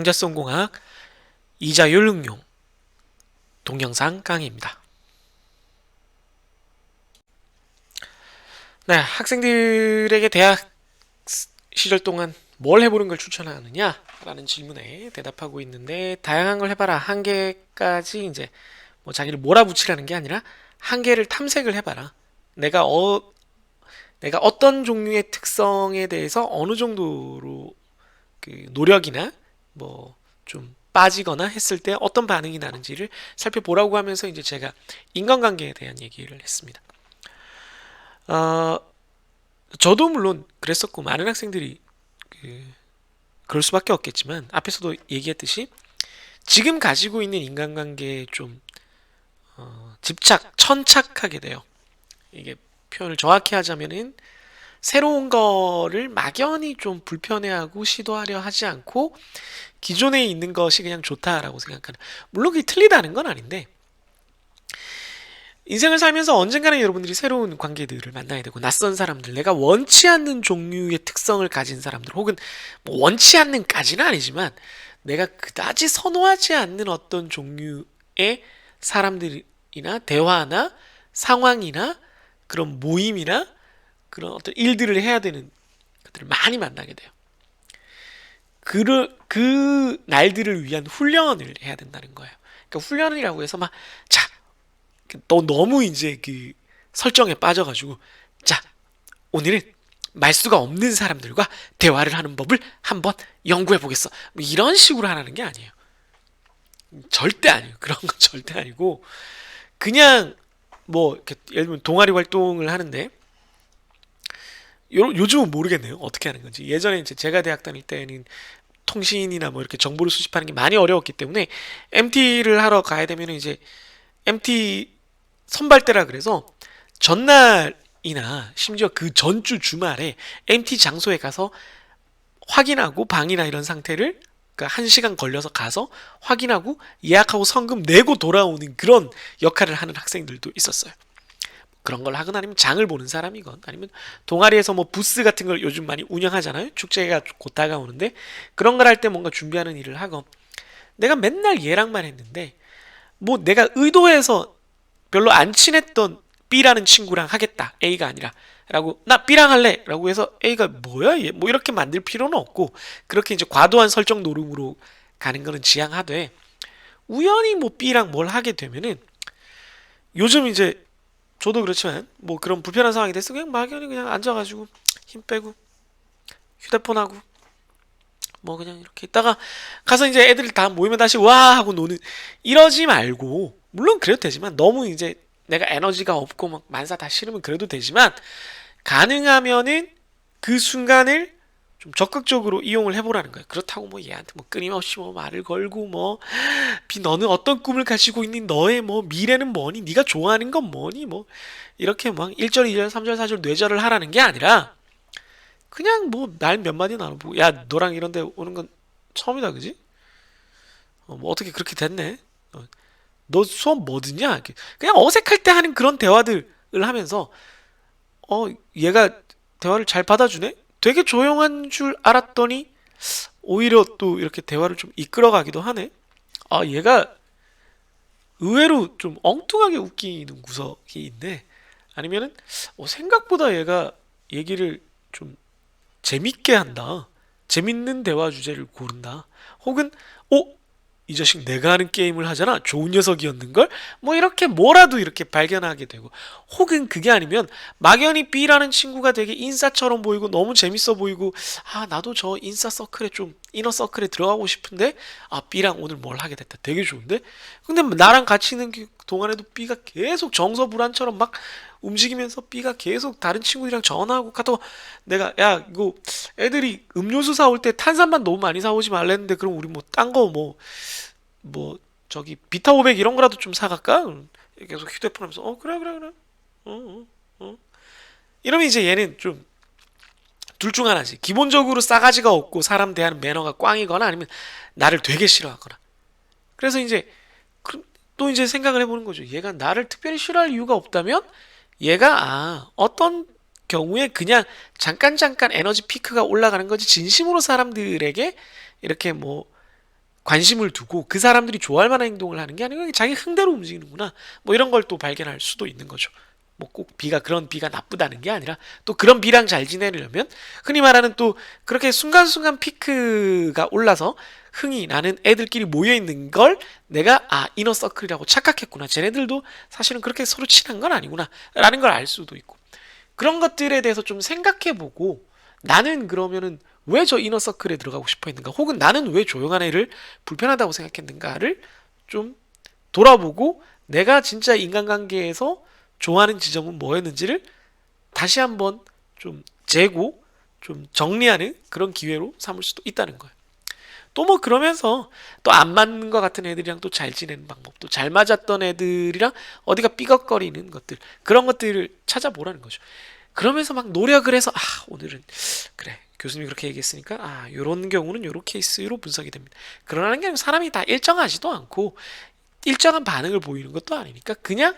경제성공학 이자율 응용 동영상 강의입니다. 네, 학생들에게 대학 시절 동안 뭘 해보는 걸 추천하느냐? 라는 질문에 대답하고 있는데, 다양한 걸 해봐라. 한 개까지 이제 뭐 자기를 몰아붙이라는 게 아니라 한 개를 탐색을 해봐라. 내가 어떤 종류의 특성에 대해서 어느 정도로 그 노력이나 뭐 좀 빠지거나 했을 때 어떤 반응이 나는지를 살펴보라고 하면서 이제 제가 인간관계에 대한 얘기를 했습니다. 어, 저도 물론 그랬었고 많은 학생들이 그럴 수밖에 없겠지만 앞에서도 얘기했듯이 지금 가지고 있는 인간관계에 좀 천착하게 돼요. 이게 표현을 정확히 하자면은 새로운 거를 막연히 좀 불편해하고 시도하려 하지 않고 기존에 있는 것이 그냥 좋다라고 생각하는. 물론 그게 틀리다는 건 아닌데 인생을 살면서 언젠가는 여러분들이 새로운 관계들을 만나야 되고 낯선 사람들, 내가 원치 않는 종류의 특성을 가진 사람들 혹은 뭐 원치 않는까지는 아니지만 내가 그다지 선호하지 않는 어떤 종류의 사람들이나 대화나 상황이나 그런 모임이나 그런 어떤 일들을 해야 되는 것들을 많이 만나게 돼요. 그 날들을 위한 훈련을 해야 된다는 거예요. 그러니까 훈련이라고 해서 막, 자, 너 너무 이제 그 설정에 빠져가지고, 자, 오늘은 말수가 없는 사람들과 대화를 하는 법을 한번 연구해 보겠어. 뭐 이런 식으로 하라는 게 아니에요. 절대 아니에요. 그런 건 절대 아니고, 그냥 뭐, 예를 들면 동아리 활동을 하는데, 요즘은 모르겠네요. 어떻게 하는 건지. 예전에 이제 제가 대학 다닐 때는 통신이나 뭐 이렇게 정보를 수집하는 게 많이 어려웠기 때문에 MT를 하러 가야 되면 이제 MT 선발대라 그래서 전날이나 심지어 그 전주 주말에 MT 장소에 가서 확인하고 방이나 이런 상태를 그러니까 1시간 걸려서 가서 확인하고 예약하고 성금 내고 돌아오는 그런 역할을 하는 학생들도 있었어요. 그런 걸 하거나 아니면 장을 보는 사람이건 아니면 동아리에서 뭐 부스 같은 걸 요즘 많이 운영하잖아요. 축제가 곧 다가오는데 그런 걸 할 때 뭔가 준비하는 일을 하건 내가 맨날 얘랑만 했는데 뭐 내가 의도해서 별로 안 친했던 B라는 친구랑 하겠다. A가 아니라 라고 나 B랑 할래 라고 해서 A가 뭐야 얘 뭐 이렇게 만들 필요는 없고 그렇게 이제 과도한 설정 노름으로 가는 거는 지양하되 우연히 뭐 B랑 뭘 하게 되면은 요즘 이제 저도 그렇지만 뭐 그런 불편한 상황이 됐어 그냥 막연히 그냥 앉아가지고 힘 빼고 휴대폰 하고 뭐 그냥 이렇게 있다가 가서 이제 애들 다 모이면 다시 와 하고 노는 이러지 말고 물론 그래도 되지만 너무 이제 내가 에너지가 없고 막 만사 다 싫으면 그래도 되지만 가능하면은 그 순간을 좀 적극적으로 이용을 해보라는 거예요. 그렇다고 뭐 얘한테 뭐 끊임없이 뭐 말을 걸고 뭐 너는 어떤 꿈을 가지고 있니? 너의 뭐 미래는 뭐니? 네가 좋아하는 건 뭐니? 뭐 이렇게 막 1절, 2절, 3절, 4절 뇌절을 하라는 게 아니라 그냥 뭐 말 몇 마디 나눠보고 야 너랑 이런 데 오는 건 처음이다 그지? 뭐 어떻게 그렇게 됐네? 너 수업 뭐 듣냐? 이렇게. 그냥 어색할 때 하는 그런 대화들을 하면서 얘가 대화를 잘 받아주네? 되게 조용한 줄 알았더니 오히려 또 이렇게 대화를 좀 이끌어가기도 하네? 아, 얘가 의외로 좀 엉뚱하게 웃기는 구석이 있네. 아니면은 생각보다 얘가 얘기를 좀 재밌게 한다. 재밌는 대화 주제를 고른다. 혹은 이 자식 내가 하는 게임을 하잖아. 좋은 녀석이었는걸? 뭐 이렇게 뭐라도 이렇게 발견하게 되고 혹은 그게 아니면 막연히 B라는 친구가 되게 인싸처럼 보이고 너무 재밌어 보이고 아 나도 저 인싸 서클에 좀 이너 서클에 들어가고 싶은데 아 B랑 오늘 뭘 하게 됐다. 되게 좋은데? 근데 나랑 같이 있는 동안에도 B가 계속 정서불안처럼 막 움직이면서 B가 계속 다른 친구들이랑 전화하고 카톡 내가 야 이거 애들이 음료수 사올 때 탄산만 너무 많이 사오지 말랬는데 그럼 우리 뭐 딴 거 뭐 저기 비타 500 이런 거라도 좀 사갈까? 계속 휴대폰 하면서 그래 그래 그래 이러면 이제 얘는 좀 둘 중 하나지 기본적으로 싸가지가 없고 사람 대하는 매너가 꽝이거나 아니면 나를 되게 싫어하거나 그래서 이제 또 이제 생각을 해보는 거죠 얘가 나를 특별히 싫어할 이유가 없다면 얘가 어떤 경우에 그냥 잠깐 에너지 피크가 올라가는 거지 진심으로 사람들에게 이렇게 뭐 관심을 두고 그 사람들이 좋아할 만한 행동을 하는 게 아니고 자기 흥대로 움직이는구나. 뭐 이런 걸 또 발견할 수도 있는 거죠. 뭐 꼭 그런 비가 나쁘다는 게 아니라 또 그런 비랑 잘 지내려면 흔히 말하는 또 그렇게 순간순간 피크가 올라서 흥이 나는 애들끼리 모여 있는 걸 내가 이너서클이라고 착각했구나. 쟤네들도 사실은 그렇게 서로 친한 건 아니구나. 라는 걸 알 수도 있고. 그런 것들에 대해서 좀 생각해보고 나는 그러면은 왜 저 이너서클에 들어가고 싶어 했는가? 혹은 나는 왜 조용한 애를 불편하다고 생각했는가를 좀 돌아보고 내가 진짜 인간관계에서 좋아하는 지점은 뭐였는지를 다시 한번 좀 재고 좀 정리하는 그런 기회로 삼을 수도 있다는 거예요. 또 뭐 그러면서 또 안 맞는 것 같은 애들이랑 또 잘 지내는 방법, 또 잘 맞았던 애들이랑 어디가 삐걱거리는 것들, 그런 것들을 찾아보라는 거죠. 그러면서 막 노력을 해서 오늘은 그래 교수님이 그렇게 얘기했으니까 요런 경우는 요런 케이스로 분석이 됩니다. 그러라는 게 아니고 사람이 다 일정하지도 않고 일정한 반응을 보이는 것도 아니니까 그냥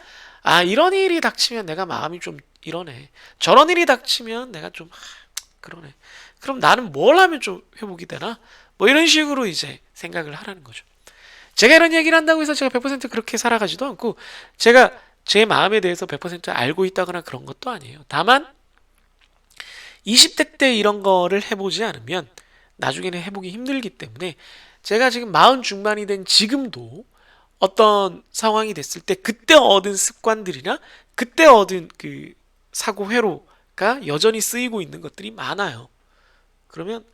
이런 일이 닥치면 내가 마음이 좀 이러네. 저런 일이 닥치면 내가 좀 그러네. 그럼 나는 뭘 하면 좀 회복이 되나? 뭐 이런 식으로 이제 생각을 하라는 거죠. 제가 이런 얘기를 한다고 해서 제가 100% 그렇게 살아가지도 않고 제가 제 마음에 대해서 100% 알고 있다거나 그런 것도 아니에요. 다만 20대 때 이런 거를 해보지 않으면 나중에는 해보기 힘들기 때문에 제가 지금 40 중반이 된 지금도 어떤 상황이 됐을 때 그때 얻은 습관들이나 그때 얻은 그 사고 회로가 여전히 쓰이고 있는 것들이 많아요. 그러면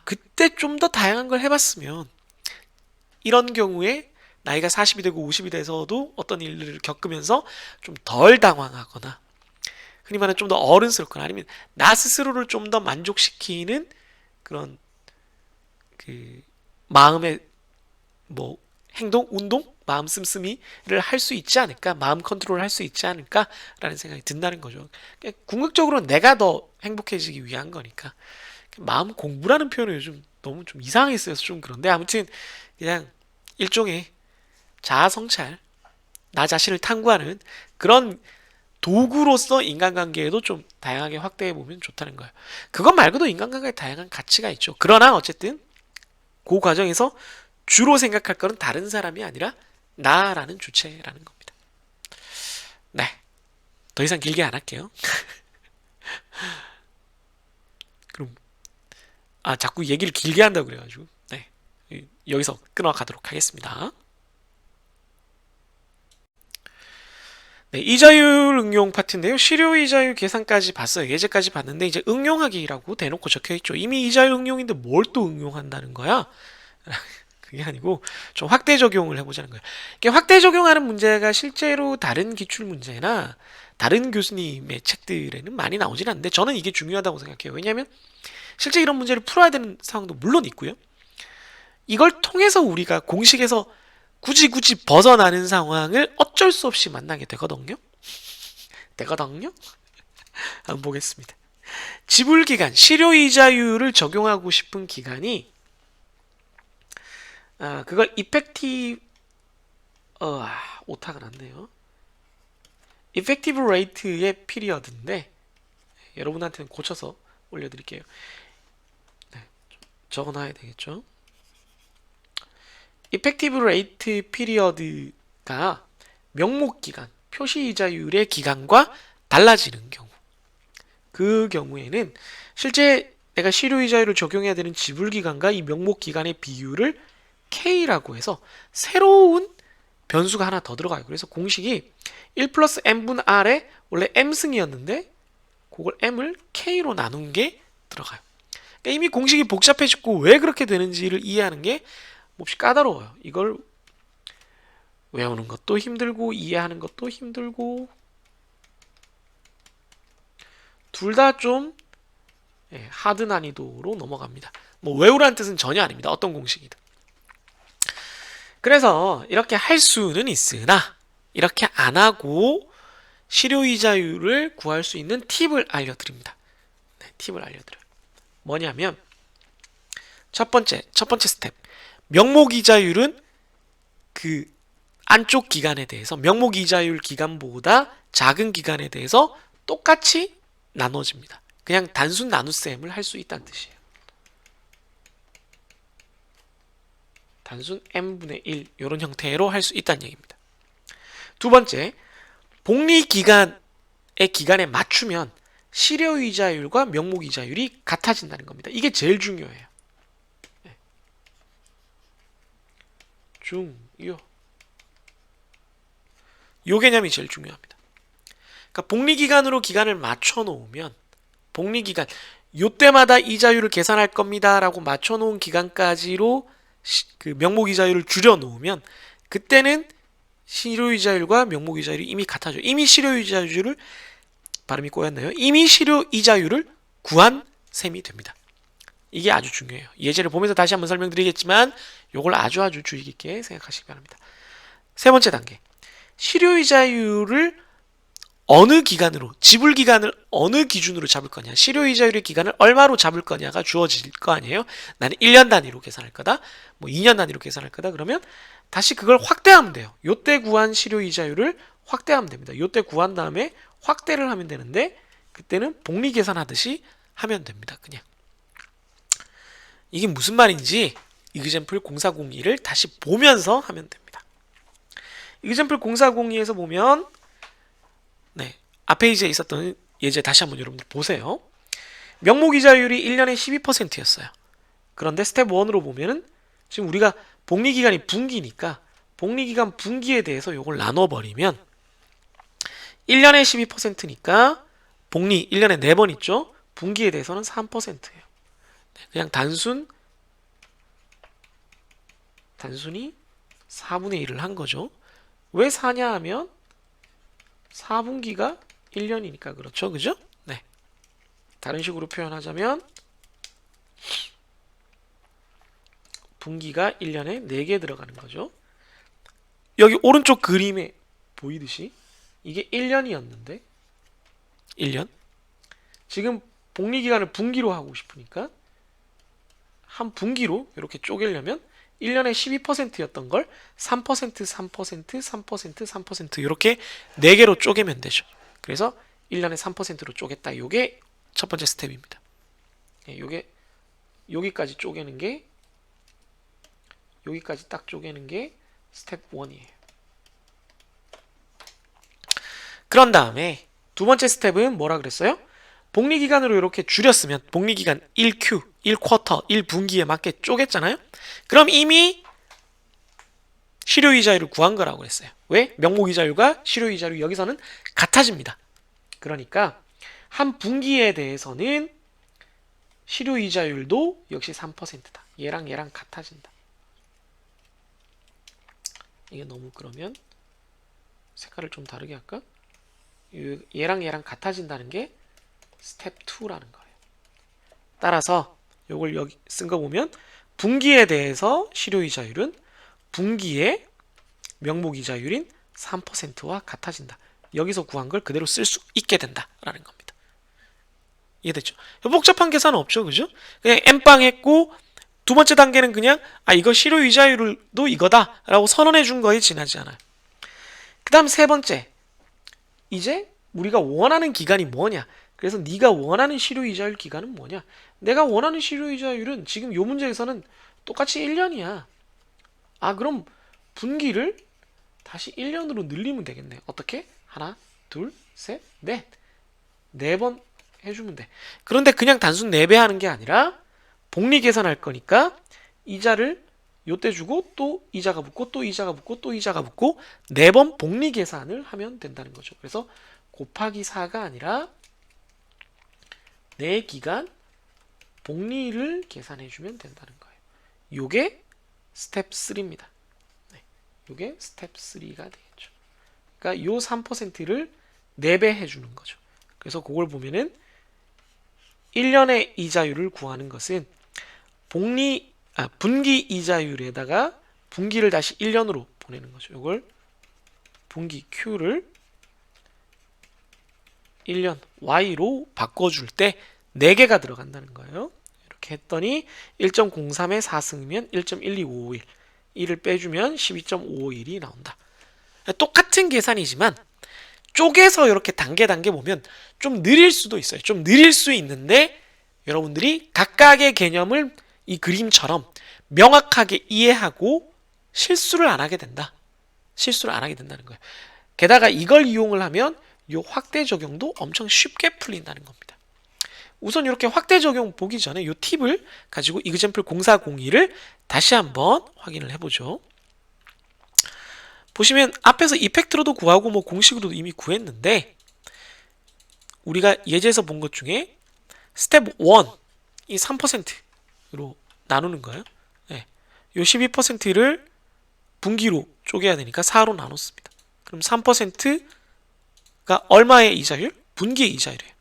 그때 좀 더 다양한 걸 해봤으면 이런 경우에 나이가 40이 되고 50이 돼서도 어떤 일들을 겪으면서 좀 덜 당황하거나 흔히 말하는 좀 더 어른스럽거나 아니면 나 스스로를 좀 더 만족시키는 그런 그 마음의 뭐 행동, 운동, 마음 씀씀이를 할 수 있지 않을까, 마음 컨트롤을 할 수 있지 않을까라는 생각이 든다는 거죠. 궁극적으로 내가 더 행복해지기 위한 거니까 마음 공부라는 표현을 요즘 너무 좀 이상하게 쓰여서 좀 그런데 아무튼 그냥 일종의 자아 성찰, 나 자신을 탐구하는 그런 도구로서 인간관계에도 좀 다양하게 확대해 보면 좋다는 거예요. 그것 말고도 인간관계에 다양한 가치가 있죠. 그러나 어쨌든 그 과정에서 주로 생각할 거는 다른 사람이 아니라 나라는 주체라는 겁니다. 네. 더 이상 길게 안 할게요. 그럼 자꾸 얘기를 길게 한다고 그래가지고 네. 여기서 끊어가도록 하겠습니다. 네, 이자율 응용 파트인데요. 실효 이자율 계산까지 봤어요. 예제까지 봤는데 이제 응용하기라고 대놓고 적혀있죠. 이미 이자율 응용인데 뭘 또 응용한다는 거야? 그게 아니고 좀 확대 적용을 해보자는 거예요. 확대 적용하는 문제가 실제로 다른 기출 문제나 다른 교수님의 책들에는 많이 나오진 않는데 저는 이게 중요하다고 생각해요. 왜냐하면 실제 이런 문제를 풀어야 되는 상황도 물론 있고요. 이걸 통해서 우리가 공식에서 굳이 벗어나는 상황을 어쩔 수 없이 만나게 되거든요. 한번 보겠습니다. 지불기간, 실효이자율을 적용하고 싶은 기간이 그걸 이펙티브 오타가 났네요. 이펙티브 레이트의 피리어드인데 여러분한테는 고쳐서 올려드릴게요. 네, 적어놔야 되겠죠. 이펙티브 레이트 피리어드가 명목기간, 표시이자율의 기간과 달라지는 경우 그 경우에는 실제 내가 실효이자율을 적용해야 되는 지불기간과 이 명목기간의 비율을 K라고 해서 새로운 변수가 하나 더 들어가요. 그래서 공식이 1 플러스 M분 R에 원래 M승이었는데 그걸 M을 K로 나눈 게 들어가요. 그러니까 이미 공식이 복잡해지고 왜 그렇게 되는지를 이해하는 게 몹시 까다로워요. 이걸 외우는 것도 힘들고 이해하는 것도 힘들고 둘 다 좀 하드 난이도로 넘어갑니다. 뭐 외우라는 뜻은 전혀 아닙니다. 어떤 공식이든. 그래서 이렇게 할 수는 있으나 이렇게 안 하고 실효이자율을 구할 수 있는 팁을 알려드립니다. 네, 팁을 알려드려요. 뭐냐면 첫 번째 스텝. 명목이자율은 그 안쪽 기간에 대해서 명목이자율 기간보다 작은 기간에 대해서 똑같이 나눠집니다. 그냥 단순 나눗셈을 할 수 있다는 뜻이에요. 단순 n분의 1 이런 형태로 할 수 있다는 얘기입니다. 두 번째, 복리기간의 기간에 맞추면 실효이자율과 명목이자율이 같아진다는 겁니다. 이게 제일 중요해요. 네. 중요. 요 개념이 제일 중요합니다. 그러니까 복리기간으로 기간을 맞춰 놓으면 복리기간 요때마다 이자율을 계산할 겁니다 라고 맞춰 놓은 기간까지로 그 명목이자율을 줄여 놓으면 그때는 실효이자율과 명목이자율이 이미 같아져요. 이미 실효이자율을 발음이 꼬였나요? 이미 실효이자율을 구한 셈이 됩니다. 이게 아주 중요해요. 예제를 보면서 다시 한번 설명드리겠지만 요걸 아주 주의 깊게 생각하시기 바랍니다. 세 번째 단계, 실효이자율을 어느 기간으로, 지불 기간을 어느 기준으로 잡을 거냐, 실효이자율의 기간을 얼마로 잡을 거냐가 주어질 거 아니에요. 나는 1년 단위로 계산할 거다, 뭐 2년 단위로 계산할 거다. 그러면 다시 그걸 확대하면 돼요. 요때 구한 실효이자율을 확대하면 됩니다. 요때 구한 다음에 확대를 하면 되는데 그때는 복리 계산하듯이 하면 됩니다. 그냥 이게 무슨 말인지 이그젬플 0402를 다시 보면서 하면 됩니다. 이그젬플 0402에서 보면 네, 앞 페이지에 있었던 예제 다시 한번 여러분들 보세요. 명목이자율이 1년에 12%였어요. 그런데 스텝 1으로 보면은 지금 우리가 복리기간이 분기니까 복리기간 분기에 대해서 요걸 나눠버리면 1년에 12%니까 복리 1년에 4번 있죠? 분기에 대해서는 3%예요. 그냥 단순히 4분의 1을 한 거죠. 왜 4냐 하면 4분기가 1년이니까 그렇죠. 그죠? 네. 다른 식으로 표현하자면 분기가 1년에 4개 들어가는 거죠. 여기 오른쪽 그림에 보이듯이 이게 1년이었는데 1년. 지금 복리기간을 분기로 하고 싶으니까 한 분기로 이렇게 쪼개려면 1년에 12%였던 걸 3%, 3%, 3%, 3% 이렇게 4개로 쪼개면 되죠. 그래서 1년에 3%로 쪼갰다. 요게 첫 번째 스텝입니다. 요게 여기까지 쪼개는 게 여기까지 딱 쪼개는 게 스텝 1이에요. 그런 다음에 두 번째 스텝은 뭐라 그랬어요? 복리기간으로 이렇게 줄였으면 복리기간 1Q, 1쿼터, 1분기에 맞게 쪼갰잖아요? 그럼 이미 실효이자율을 구한 거라고 그랬어요. 왜? 명목이자율과 실효이자율이 여기서는 같아집니다. 그러니까 한 분기에 대해서는 실효이자율도 역시 3%다. 얘랑 같아진다. 이게 너무 그러면 색깔을 좀 다르게 할까? 얘랑 같아진다는 게 스텝 2라는 거예요. 따라서 요걸 여기 쓴 거 보면 분기에 대해서 실효이자율은 분기의 명목이자율인 3%와 같아진다. 여기서 구한 걸 그대로 쓸 수 있게 된다라는 겁니다. 이해됐죠? 복잡한 계산은 없죠, 그죠? 그냥 N빵 했고 두 번째 단계는 그냥 이거 실효이자율도 이거다라고 선언해 준 거에 지나지 않아요. 그 다음 세 번째, 이제 우리가 원하는 기간이 뭐냐? 그래서 네가 원하는 실효이자율 기간은 뭐냐? 내가 원하는 실효이자율은 지금 요 문제에서는 똑같이 1년이야. 그럼 분기를 다시 1년으로 늘리면 되겠네. 어떻게? 하나, 둘, 셋, 넷. 4번 해주면 돼. 그런데 그냥 단순 4배 하는 게 아니라 복리 계산할 거니까 이자를 요때 주고 또 이자가 붙고 또 이자가 붙고 또 이자가 붙고 4번 복리 계산을 하면 된다는 거죠. 그래서 곱하기 4가 아니라 4기간 복리를 계산해 주면 된다는 거예요. 요게 스텝 3입니다. 네, 요게 스텝 3가 되겠죠. 그러니까 요 3%를 4배 해주는 거죠. 그래서 그걸 보면은 1년의 이자율을 구하는 것은 분기 이자율에다가 분기를 다시 1년으로 보내는 거죠. 이걸 분기 Q를 1년 Y로 바꿔줄 때 4개가 들어간다는 거예요. 이렇게 했더니 1.03에 4승이면 1.12551 1을 빼주면 12.551이 나온다. 똑같은 계산이지만 쪼개서 이렇게 단계 보면 좀 느릴 수도 있어요. 좀 느릴 수 있는데 여러분들이 각각의 개념을 이 그림처럼 명확하게 이해하고 실수를 안 하게 된다. 실수를 안 하게 된다는 거예요. 게다가 이걸 이용을 하면 이 확대 적용도 엄청 쉽게 풀린다는 겁니다. 우선 이렇게 확대 적용 보기 전에 이 팁을 가지고 이그젬플 0402를 다시 한번 확인을 해보죠. 보시면 앞에서 이펙트로도 구하고 뭐 공식으로도 이미 구했는데 우리가 예제에서 본 것 중에 스텝 1, 이 3%로 나누는 거예요. 네. 요 12%를 분기로 쪼개야 되니까 4로 나눴습니다. 그럼 3%가 얼마의 이자율? 분기의 이자율이에요.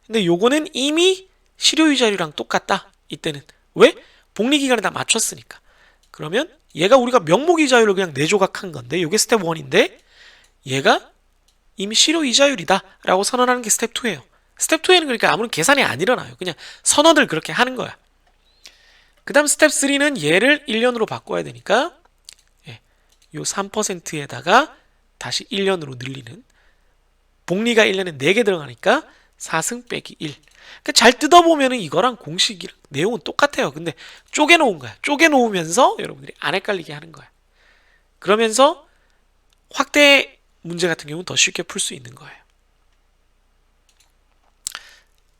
근데 요거는 이미 실효이자율이랑 똑같다. 이때는. 왜? 복리기간에 다 맞췄으니까. 그러면 얘가 우리가 명목이자율을 그냥 내조각한 건데 요게 스텝 1인데 얘가 이미 실효이자율이다 라고 선언하는 게 스텝 2예요. 스텝 2에는 그러니까 아무런 계산이 안 일어나요. 그냥 선언을 그렇게 하는 거야. 그 다음 스텝 3는 얘를 1년으로 바꿔야 되니까 요 3%에다가 다시 1년으로 늘리는 복리가 1년에 4개 들어가니까 4승 빼기 1. 그러니까 잘 뜯어보면 이거랑 공식이랑 내용은 똑같아요. 근데 쪼개놓은 거야. 쪼개놓으면서 여러분들이 안 헷갈리게 하는 거야. 그러면서 확대 문제 같은 경우는 더 쉽게 풀 수 있는 거예요.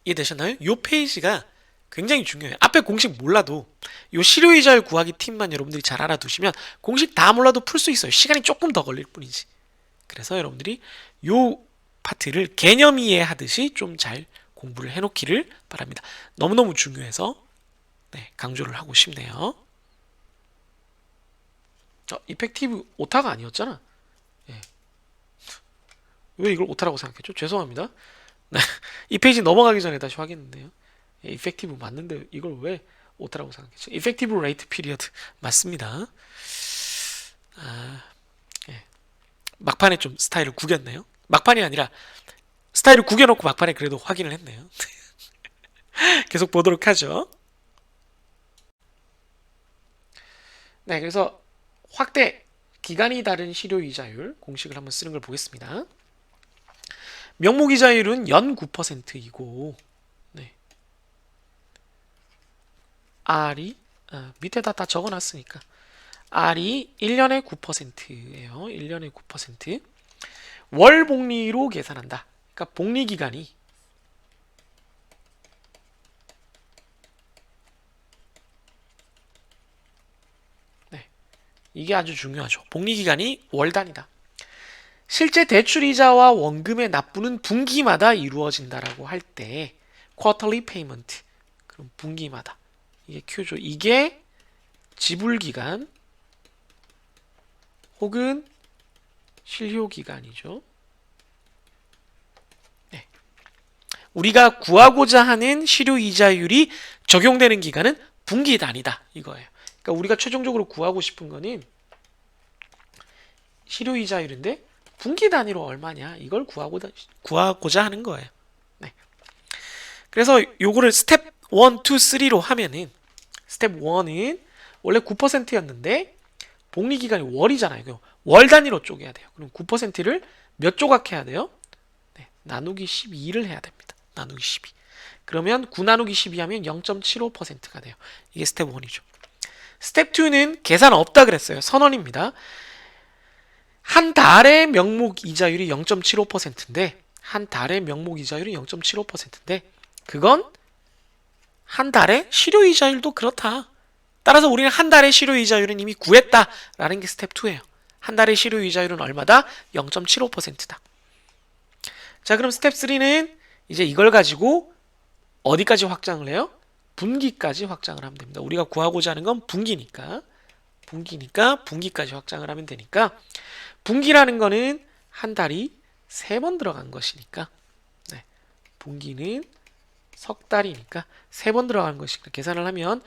이해되셨나요? 이 페이지가 굉장히 중요해요. 앞에 공식 몰라도 이 실효이자율 구하기 팁만 여러분들이 잘 알아두시면 공식 다 몰라도 풀 수 있어요. 시간이 조금 더 걸릴 뿐이지. 그래서 여러분들이 이 파트를 개념 이해하듯이 좀 잘 공부를 해놓기를 바랍니다. 너무너무 중요해서 강조를 하고 싶네요. 이펙티브 오타가 아니었잖아. 왜 이걸 오타라고 생각했죠? 죄송합니다. 이 페이지 넘어가기 전에 다시 확인했네요. 이펙티브 맞는데 이걸 왜 오타라고 생각했죠? 이펙티브 레이트 피리어드 맞습니다. 막판에 좀 스타일을 구겼네요. 막판이 아니라 스타일을 구겨놓고 막판에 그래도 확인을 했네요. 계속 보도록 하죠. 네, 그래서 확대 기간이 다른 실효이자율 공식을 한번 쓰는 걸 보겠습니다. 명목이자율은 연 9%이고 R이 밑에다 다 적어놨으니까 R이 1년에 9%예요. 1년에 9%. 월 복리로 계산한다. 그러니까 복리 기간이 이게 아주 중요하죠. 복리 기간이 월 단위다. 실제 대출이자와 원금의 납부는 분기마다 이루어진다라고 할 때 quarterly payment 그럼 분기마다 이게 Q죠. 이게 지불기간 혹은 실효기간이죠. 우리가 구하고자 하는 실효이자율이 적용되는 기간은 분기 단위다 이거예요. 그러니까 우리가 최종적으로 구하고 싶은 거는 실효이자율인데 분기 단위로 얼마냐 이걸 구하고자 하는 거예요. 그래서 요거를 스텝 1, 2, 3로 하면은 스텝 1은 원래 9%였는데 복리기간이 월이잖아요. 월 단위로 쪼개야 돼요. 그럼 9%를 몇 조각 해야 돼요? 나누기 12를 해야 됩니다. 나누기 12. 그러면 9 나누기 12 하면 0.75%가 돼요. 이게 스텝 1이죠. 스텝 2는 계산 없다 그랬어요. 선언입니다. 한 달의 명목 이자율이 0.75%인데 한 달의 명목 이자율이 0.75%인데 그건 한 달의 실효이자율도 그렇다. 따라서 우리는 한 달의 실효이자율은 이미 구했다라는 게 스텝 2예요. 한 달의 실효이자율은 얼마다? 0.75%다. 자, 그럼 스텝 3는 이제 이걸 가지고 어디까지 확장을 해요? 분기까지 확장을 하면 됩니다. 우리가 구하고자 하는 건 분기니까 분기까지 확장을 하면 되니까 분기라는 거는 한 달이 3번 들어간 것이니까 분기는 석 달이니까 3번 들어간 것이니까 계산을 하면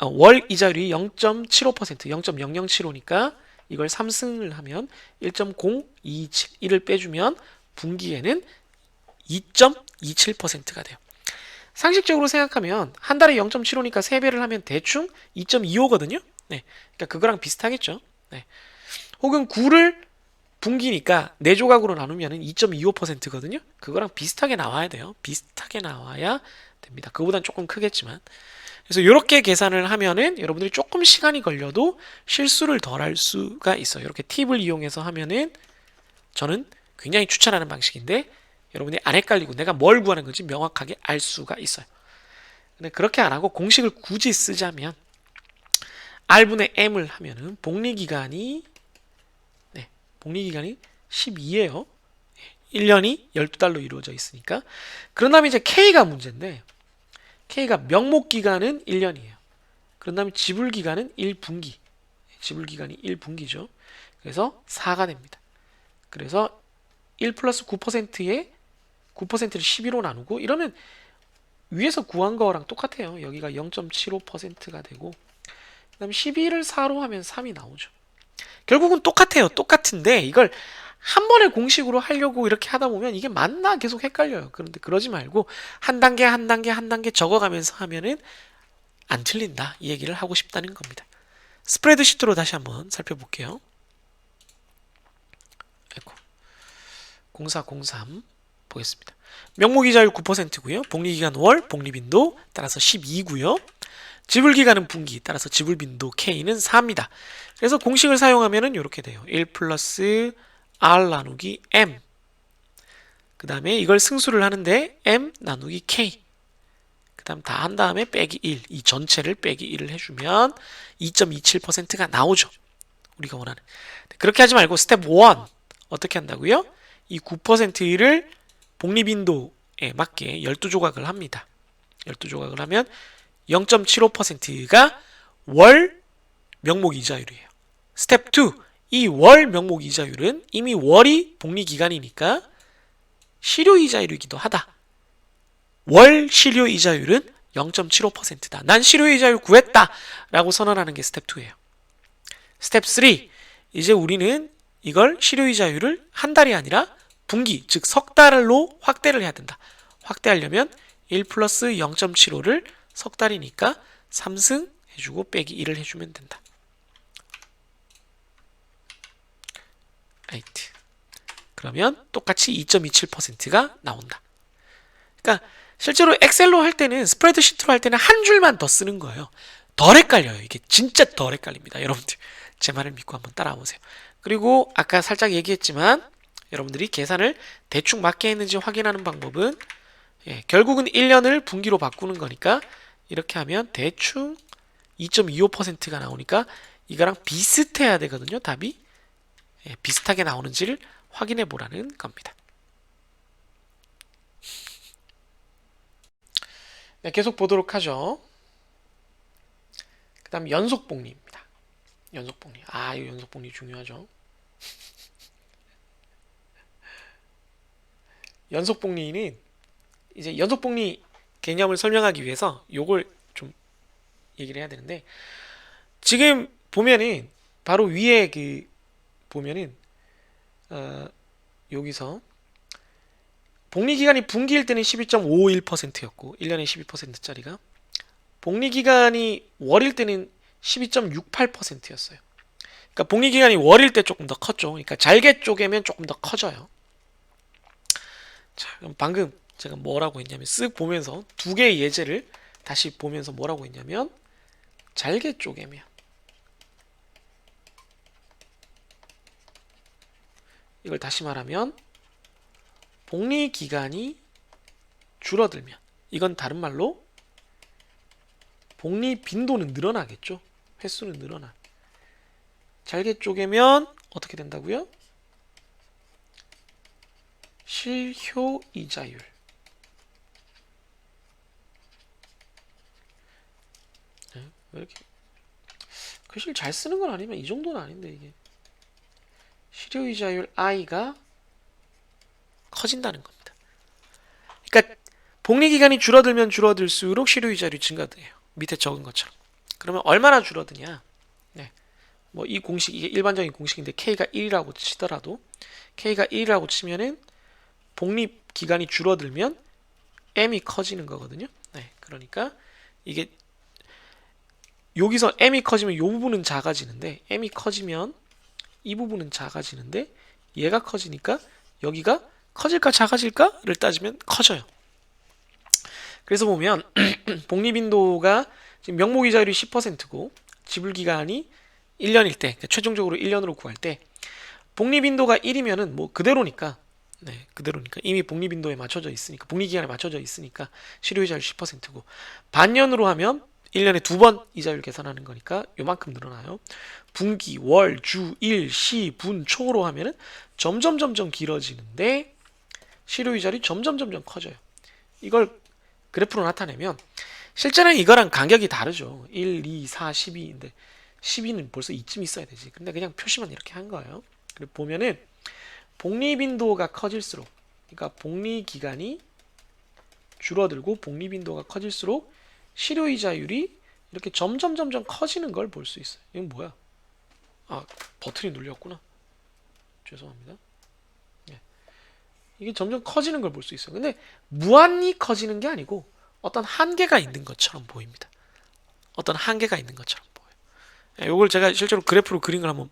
월 이자율이 0.75%, 0.0075니까 이걸 3승을 하면 1.0227, 1을 빼주면 분기에는 2.27%가 돼요. 상식적으로 생각하면 한 달에 0.75니까 3배를 하면 대충 2.25거든요. 그러니까 그거랑 비슷하겠죠. 혹은 9를 분기니까 4조각으로 나누면 2.25%거든요. 그거랑 비슷하게 나와야 돼요. 비슷하게 나와야 됩니다. 그거보단 조금 크겠지만. 그래서 이렇게 계산을 하면은 여러분들이 조금 시간이 걸려도 실수를 덜 할 수가 있어요. 이렇게 팁을 이용해서 하면은 저는 굉장히 추천하는 방식인데 여러분이 안 헷갈리고 내가 뭘 구하는 건지 명확하게 알 수가 있어요. 근데 그렇게 안 하고 공식을 굳이 쓰자면 R분의 M을 하면은 복리기간이 12예요. 1년이 12달로 이루어져 있으니까. 그런 다음에 이제 K가 문제인데 K가 명목기간은 1년이에요. 그런 다음에 지불기간은 1분기. 지불기간이 1분기죠. 그래서 4가 됩니다. 그래서 1 플러스 9%에 9%를 12로 나누고 이러면 위에서 구한 거랑 똑같아요. 여기가 0.75%가 되고 그 다음에 12를 4로 하면 3이 나오죠. 결국은 똑같아요. 똑같은데 이걸 한 번에 공식으로 하려고 이렇게 하다 보면 이게 맞나 계속 헷갈려요. 그런데 그러지 말고 한 단계 한 단계 한 단계 적어가면서 하면은 안 틀린다. 이 얘기를 하고 싶다는 겁니다. 스프레드시트로 다시 한번 살펴볼게요. 0403 보겠습니다. 명목이자율 9%고요. 복리기간 월, 복리빈도 따라서 12고요. 지불기간은 분기, 따라서 지불빈도 K는 4입니다. 그래서 공식을 사용하면 이렇게 돼요. 1 플러스 R 나누기 M. 그 다음에 이걸 승수를 하는데 M 나누기 K. 그 다음 다 한 다음에 빼기 1. 이 전체를 빼기 1을 해주면 2.27%가 나오죠. 우리가 원하는. 그렇게 하지 말고 스텝 1. 어떻게 한다고요? 이 9%를 복리빈도에 맞게 12조각을 합니다. 12조각을 하면 0.75%가 월 명목이자율이에요. 스텝 2. 이 월 명목이자율은 이미 월이 복리기간이니까 실효이자율이기도 하다. 월 실효이자율은 0.75%다. 난 실효이자율 구했다. 라고 선언하는 게 스텝 2예요. 스텝 3. 이제 우리는 이걸 실효이자율을 한 달이 아니라 분기, 즉 석 달로 확대를 해야 된다. 확대하려면 1 플러스 0.75를 석 달이니까 3승 해주고 빼기 1을 해주면 된다. 라이트. 그러면 똑같이 2.27%가 나온다. 그러니까 실제로 엑셀로 할 때는 스프레드시트로 할 때는 한 줄만 더 쓰는 거예요. 덜 헷갈려요. 이게 진짜 덜 헷갈립니다. 여러분들 제 말을 믿고 한번 따라와 보세요. 그리고 아까 살짝 얘기했지만 여러분들이 계산을 대충 맞게 했는지 확인하는 방법은 결국은 1년을 분기로 바꾸는 거니까 이렇게 하면 대충 2.25%가 나오니까 이거랑 비슷해야 되거든요. 답이 비슷하게 나오는지를 확인해 보라는 겁니다. 네, 계속 보도록 하죠. 그 다음 연속복리입니다. 연속복리. 이 연속복리 중요하죠. 연속복리는 이제 연속복리 개념을 설명하기 위해서 요걸 좀 얘기를 해야 되는데 지금 보면은 바로 위에 보면은 여기서 복리기간이 분기일 때는 12.51%였고 1년에 12%짜리가 복리기간이 월일 때는 12.68%였어요. 그러니까 복리기간이 월일 때 조금 더 컸죠. 그러니까 잘게 쪼개면 조금 더 커져요. 자, 그럼 방금 제가 뭐라고 했냐면 쓱 보면서 두 개의 예제를 다시 보면서 뭐라고 했냐면 잘게 쪼개면 이걸 다시 말하면 복리기간이 줄어들면 이건 다른 말로 복리빈도는 늘어나겠죠. 횟수는 늘어나. 잘게 쪼개면 어떻게 된다고요? 실효이자율. 왜 이렇게 글씨를 잘 쓰는 건 아니면 이 정도는 아닌데 이게 실효이자율 i가 커진다는 겁니다. 그러니까 복리기간이 줄어들면 줄어들수록 실효이자율이 증가돼요. 밑에 적은 것처럼. 그러면 얼마나 줄어드냐? 뭐 이 공식 이게 일반적인 공식인데 k가 1이라고 치더라도 k가 1이라고 치면은 복리기간이 줄어들면 m이 커지는 거거든요. 그러니까 이게 여기서 m이 커지면 이 부분은 작아지는데 m이 커지면 이 부분은 작아지는데 얘가 커지니까 여기가 커질까 작아질까를 따지면 커져요. 그래서 보면 복리빈도가 지금 명목이자율이 10%고 지불기간이 1년일 때, 그러니까 최종적으로 1년으로 구할 때 복리빈도가 1이면은 뭐 그대로니까, 네, 그대로니까 이미 복리빈도에 맞춰져 있으니까, 복리기간에 맞춰져 있으니까 실효이자율 10%고, 반년으로 하면 1년에 두 번 이자율 계산하는 거니까 요만큼 늘어나요. 분기, 월, 주, 일, 시, 분, 초로 하면은 점점 길어지는데 실효이자율이 점점 커져요. 이걸 그래프로 나타내면 실제는 이거랑 간격이 다르죠. 1, 2, 4, 12인데 12는 벌써 이쯤 있어야 되지. 근데 그냥 표시만 이렇게 한 거예요. 그리고 보면은 복리빈도가 커질수록, 그러니까 복리기간이 줄어들고 복리빈도가 커질수록 실효이자율이 이렇게 점점 커지는 걸 볼 수 있어요. 이건 뭐야? 아, 버튼이 눌렸구나. 죄송합니다. 예. 이게 점점 커지는 걸 볼 수 있어요. 근데 무한히 커지는 게 아니고 어떤 한계가 있는 것처럼 보입니다. 어떤 한계가 있는 것처럼 보여요. 예, 이걸 제가 실제로 그래프로 그린 걸 한번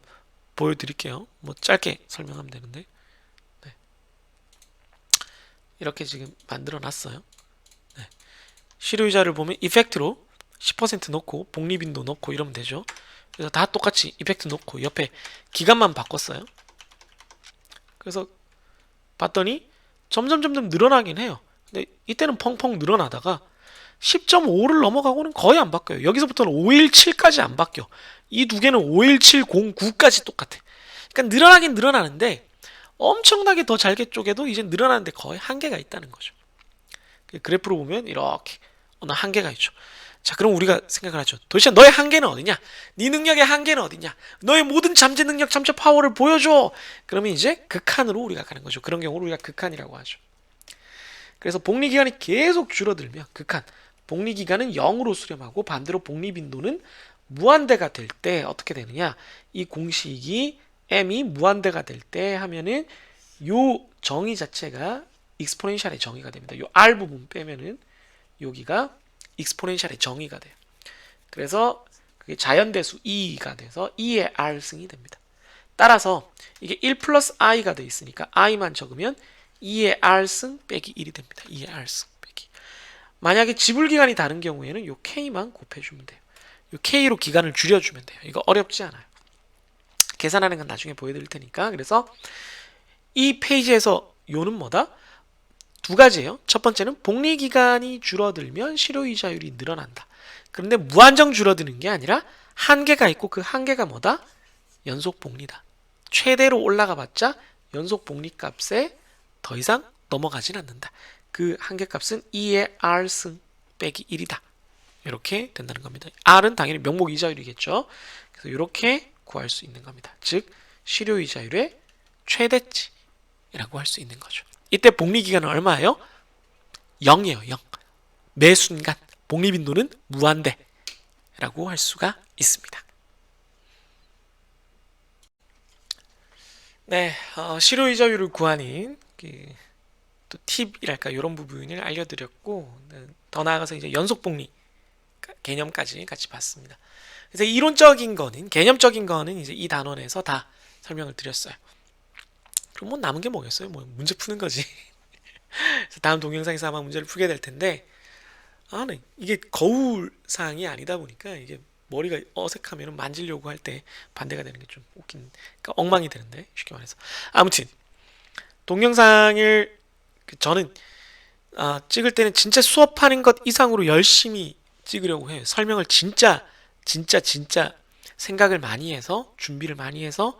보여드릴게요. 뭐 짧게 설명하면 되는데, 네. 이렇게 지금 만들어 놨어요. 네. 실효이자를 보면 이펙트로 10% 넣고 복리빈도 넣고 이러면 되죠. 그래서 다 똑같이 이펙트 넣고 옆에 기간만 바꿨어요. 그래서 봤더니 점점 늘어나긴 해요. 근데 이때는 펑펑 늘어나다가 10.5를 넘어가고는 거의 안 바뀌어요. 여기서부터는 517까지 안 바뀌어. 이 두 개는 51709까지 똑같아. 그러니까 늘어나긴 늘어나는데 엄청나게 더 잘게 쪼개도 이제 늘어나는데 거의 한계가 있다는 거죠. 그래프로 보면 이렇게 어느 한계가 있죠. 자, 그럼 우리가 생각을 하죠. 도대체 너의 한계는 어디냐? 네 능력의 한계는 어디냐? 너의 모든 잠재 능력, 잠재 파워를 보여줘. 그러면 이제 극한으로 우리가 가는 거죠. 그런 경우를 우리가 극한이라고 하죠. 그래서 복리기간이 계속 줄어들면 극한, 복리기간은 0으로 수렴하고 반대로 복리빈도는 무한대가 될 때 어떻게 되느냐? 이 공식이 m이 무한대가 될 때 하면은 요 정의 자체가 익스포넨셜의 정의가 됩니다. 요 r 부분 빼면은 여기가 익스포넨셜의 정의가 돼요. 그래서 그게 자연대수 2가 돼서 2의 r승이 됩니다. 따라서 이게 1 플러스 i가 돼 있으니까 i만 적으면 2의 r승 빼기 1이 됩니다. 2의 r승 빼기. 만약에 지불기간이 다른 경우에는 요 k만 곱해주면 돼요. 요 k로 기간을 줄여주면 돼요. 이거 어렵지 않아요. 계산하는 건 나중에 보여드릴 테니까. 그래서 이 페이지에서 요는 뭐다? 두 가지예요. 첫 번째는 복리기간이 줄어들면 실효이자율이 늘어난다. 그런데 무한정 줄어드는 게 아니라 한계가 있고 그 한계가 뭐다? 연속복리다. 최대로 올라가 봤자 연속복리값에 더 이상 넘어가진 않는다. 그 한계값은 2의 r승 빼기 1이다. 이렇게 된다는 겁니다. r은 당연히 명목이자율이겠죠. 그래서 이렇게 구할 수 있는 겁니다. 즉 실효이자율의 최대치라고 할 수 있는 거죠. 이때 복리기간은 얼마예요? 0이에요. 0. 매 순간 복리빈도는 무한대라고 할 수가 있습니다. 네, 실효이자율을 구하는 또 팁이랄까 이런 부분을 알려드렸고, 더 나아가서 이제 연속복리 개념까지 같이 봤습니다. 그래서 이론적인 거는, 개념적인 거는 이제 이 단원에서 다 설명을 드렸어요. 그럼 뭐 남은 게 뭐겠어요? 뭐 문제 푸는 거지. 그래서 다음 동영상에서 아마 문제를 풀게 될 텐데, 네. 이게 거울 사항이 아니다 보니까 이게 머리가 어색하면 만지려고 할 때 반대가 되는 게 좀 웃긴, 그러니까 엉망이 되는데, 쉽게 말해서. 아무튼 동영상을 저는 찍을 때는 진짜 수업하는 것 이상으로 열심히 찍으려고 해요. 설명을 진짜 생각을 많이 해서, 준비를 많이 해서,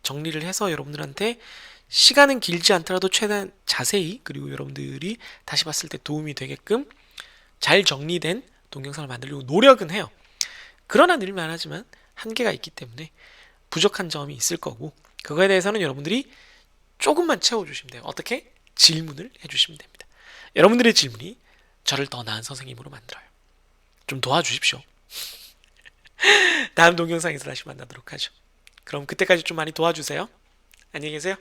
정리를 해서 여러분들한테 시간은 길지 않더라도 최대한 자세히, 그리고 여러분들이 다시 봤을 때 도움이 되게끔 잘 정리된 동영상을 만들려고 노력은 해요. 그러나 늘 말하지만 한계가 있기 때문에 부족한 점이 있을 거고, 그거에 대해서는 여러분들이 조금만 채워주시면 돼요. 어떻게? 질문을 해주시면 됩니다. 여러분들의 질문이 저를 더 나은 선생님으로 만들어요. 좀 도와주십시오. 다음 동영상에서 다시 만나도록 하죠. 그럼 그때까지 좀 많이 도와주세요. 안녕히 계세요.